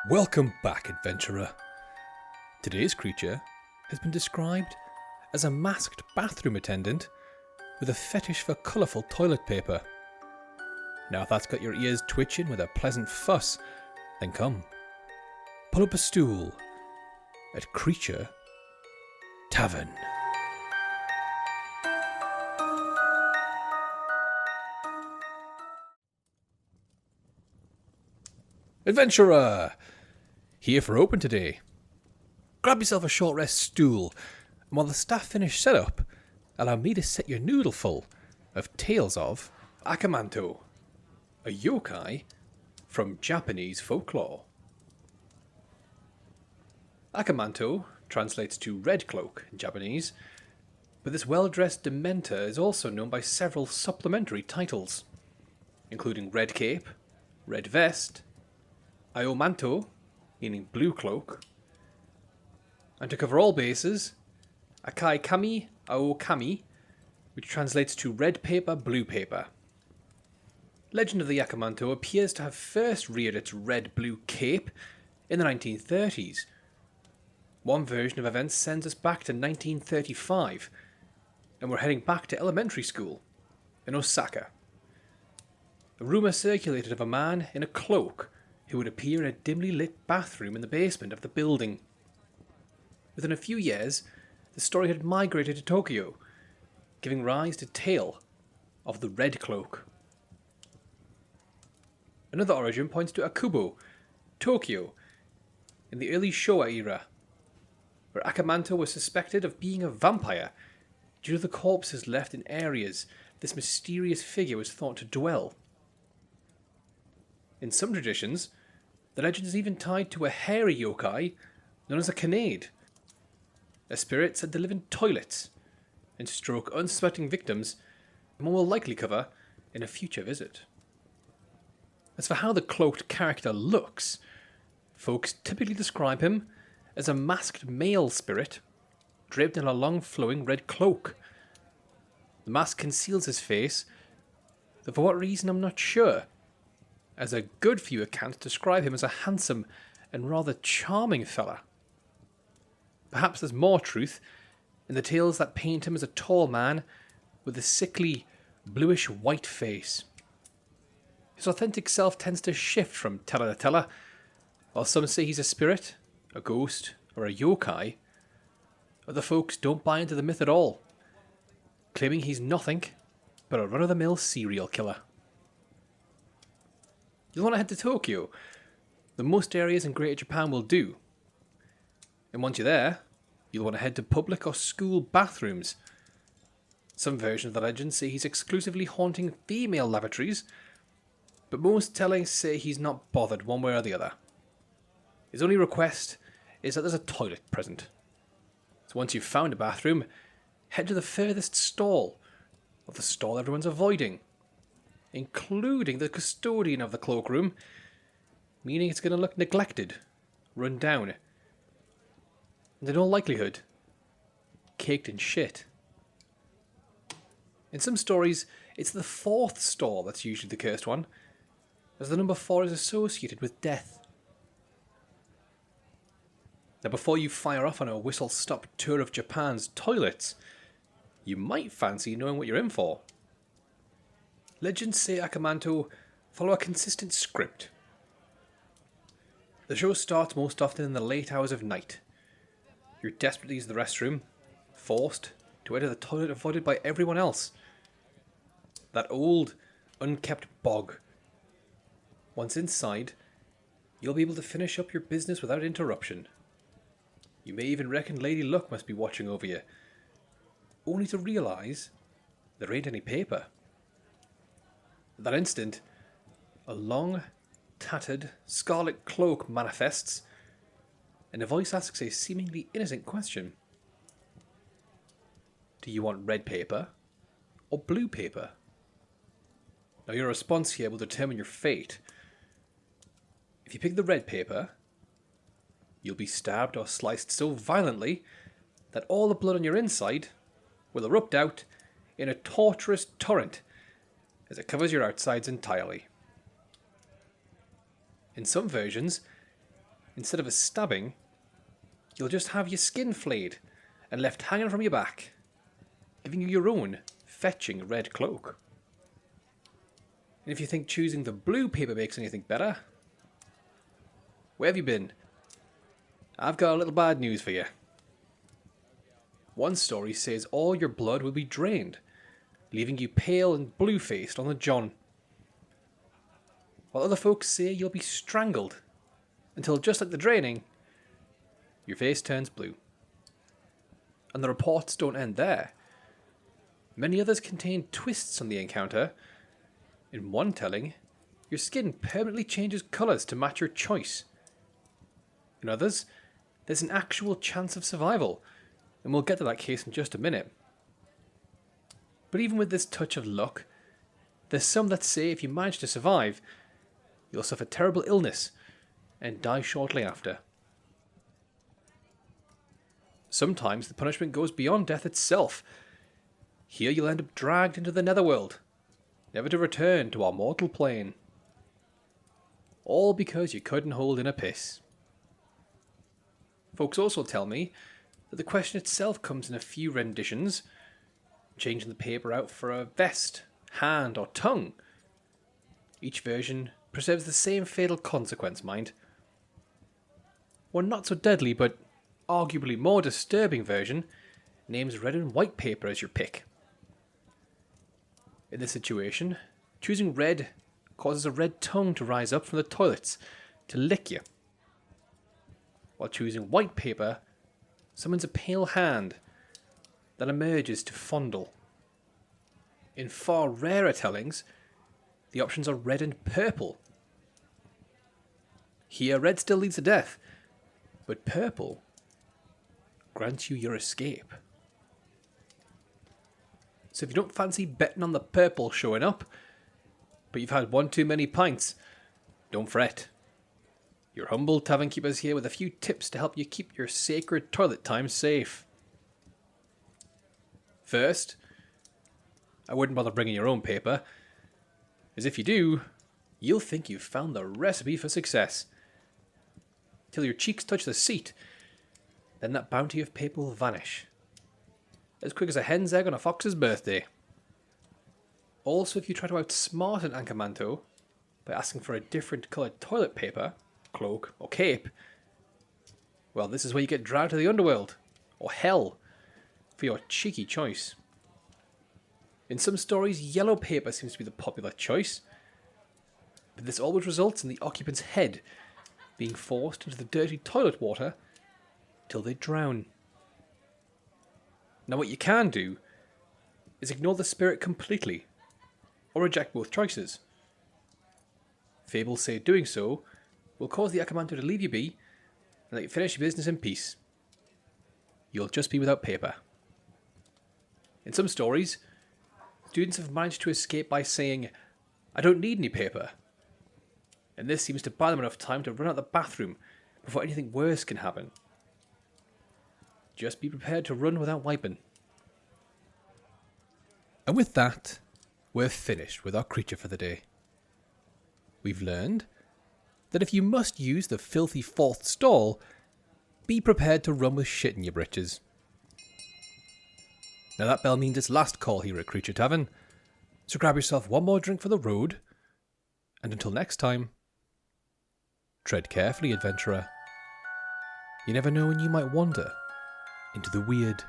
Welcome back, adventurer. Today's creature has been described as a masked bathroom attendant with a fetish for colourful toilet paper. Now if that's got your ears twitching with a pleasant fuss, then come, pull up a stool at Creature Tavern. Adventurer! Here for open today. Grab yourself a short rest stool, and while the staff finish setup, allow me to set your noodle full of tales of Manto, a yokai from Japanese folklore. Manto translates to red cloak in Japanese, but this well-dressed dementor is also known by several supplementary titles, including red cape, red vest, Manto, meaning blue cloak, and to cover all bases, Akai Kami, Ao Kami, which translates to red paper, blue paper. Legend of the Yakamanto appears to have first reared its red-blue cape in the 1930s. One version of events sends us back to 1935, and we're heading back to elementary school in Osaka. A rumour circulated of a man in a cloak who would appear in a dimly lit bathroom in the basement of the building. Within a few years, the story had migrated to Tokyo, giving rise to tale of the Red Cloak. Another origin points to Akubo, Tokyo, in the early Showa era, where Akamanto was suspected of being a vampire due to the corpses left in areas this mysterious figure was thought to dwell. In some traditions, the legend is even tied to a hairy yokai known as a Kanade, a spirit said to live in toilets and stroke unsuspecting victims, and one will likely cover in a future visit. As for how the cloaked character looks, folks typically describe him as a masked male spirit draped in a long flowing red cloak. The mask conceals his face, though for what reason I'm not sure, as a good few accounts describe him as a handsome and rather charming fella. Perhaps there's more truth in the tales that paint him as a tall man with a sickly, bluish-white face. His authentic self tends to shift from teller to teller. While some say he's a spirit, a ghost, or a yokai, other folks don't buy into the myth at all, claiming he's nothing but a run-of-the-mill serial killer. You'll want to head to Tokyo, though most areas in Greater Japan will do. And once you're there, you'll want to head to public or school bathrooms. Some versions of the legend say he's exclusively haunting female lavatories, but most tellings say he's not bothered one way or the other. His only request is that there's a toilet present. So once you've found a bathroom, head to the furthest stall, or the stall everyone's avoiding, including the custodian of the cloakroom, meaning it's going to look neglected, run down, and in all likelihood, caked in shit. In some stories, it's the fourth stall that's usually the cursed one, as the number 4 is associated with death. Now before you fire off on a whistle-stop tour of Japan's toilets, you might fancy knowing what you're in for. Legends say Akamanto follow a consistent script. The show starts most often in the late hours of night. You're desperate to use the restroom, forced to enter the toilet avoided by everyone else. That old, unkept bog. Once inside, you'll be able to finish up your business without interruption. You may even reckon Lady Luck must be watching over you, only to realise there ain't any paper. At that instant, a long, tattered, scarlet cloak manifests, and a voice asks a seemingly innocent question. Do you want red paper or blue paper? Now your response here will determine your fate. If you pick the red paper, you'll be stabbed or sliced so violently that all the blood on your inside will erupt out in a torturous torrent as it covers your outsides entirely. In some versions, instead of a stabbing, you'll just have your skin flayed and left hanging from your back, giving you your own fetching red cloak. And if you think choosing the blue paper makes anything better, where have you been? I've got a little bad news for you. One story says all your blood will be drained, leaving you pale and blue-faced on the john. While other folks say you'll be strangled, until just like the draining, your face turns blue. And the reports don't end there. Many others contain twists on the encounter. In one telling, your skin permanently changes colours to match your choice. In others, there's an actual chance of survival, and we'll get to that case in just a minute. But even with this touch of luck, there's some that say if you manage to survive, you'll suffer terrible illness and die shortly after. Sometimes the punishment goes beyond death itself. Here you'll end up dragged into the netherworld, never to return to our mortal plane. All because you couldn't hold in a piss. Folks also tell me that the question itself comes in a few renditions, changing the paper out for a vest, hand or tongue. Each version preserves the same fatal consequence, mind. One not so deadly but arguably more disturbing version names red and white paper as your pick. In this situation, choosing red causes a red tongue to rise up from the toilets to lick you, while choosing white paper summons a pale hand that emerges to fondle. In far rarer tellings, the options are red and purple. Here, red still leads to death, but purple grants you your escape. So if you don't fancy betting on the purple showing up, but you've had one too many pints, don't fret. Your humble tavern keeper's here with a few tips to help you keep your sacred toilet time safe. First, I wouldn't bother bringing your own paper, as if you do, you'll think you've found the recipe for success. Till your cheeks touch the seat, then that bounty of paper will vanish, as quick as a hen's egg on a fox's birthday. Also, if you try to outsmart an Manto by asking for a different coloured toilet paper, cloak or cape, well, this is where you get dragged to the underworld, or hell, for your cheeky choice. In some stories, yellow paper seems to be the popular choice, but this always results in the occupant's head being forced into the dirty toilet water till they drown. Now what you can do is ignore the spirit completely, or reject both choices. Fables say doing so will cause the Akamanto to leave you be and let you finish your business in peace. You'll just be without paper. In some stories, students have managed to escape by saying, "I don't need any paper," and this seems to buy them enough time to run out the bathroom before anything worse can happen. Just be prepared to run without wiping. And with that, we're finished with our creature for the day. We've learned that if you must use the filthy fourth stall, be prepared to run with shit in your britches. Now that bell means it's last call here at Creature Tavern, so grab yourself one more drink for the road, and until next time, tread carefully, adventurer. You never know when you might wander into the weird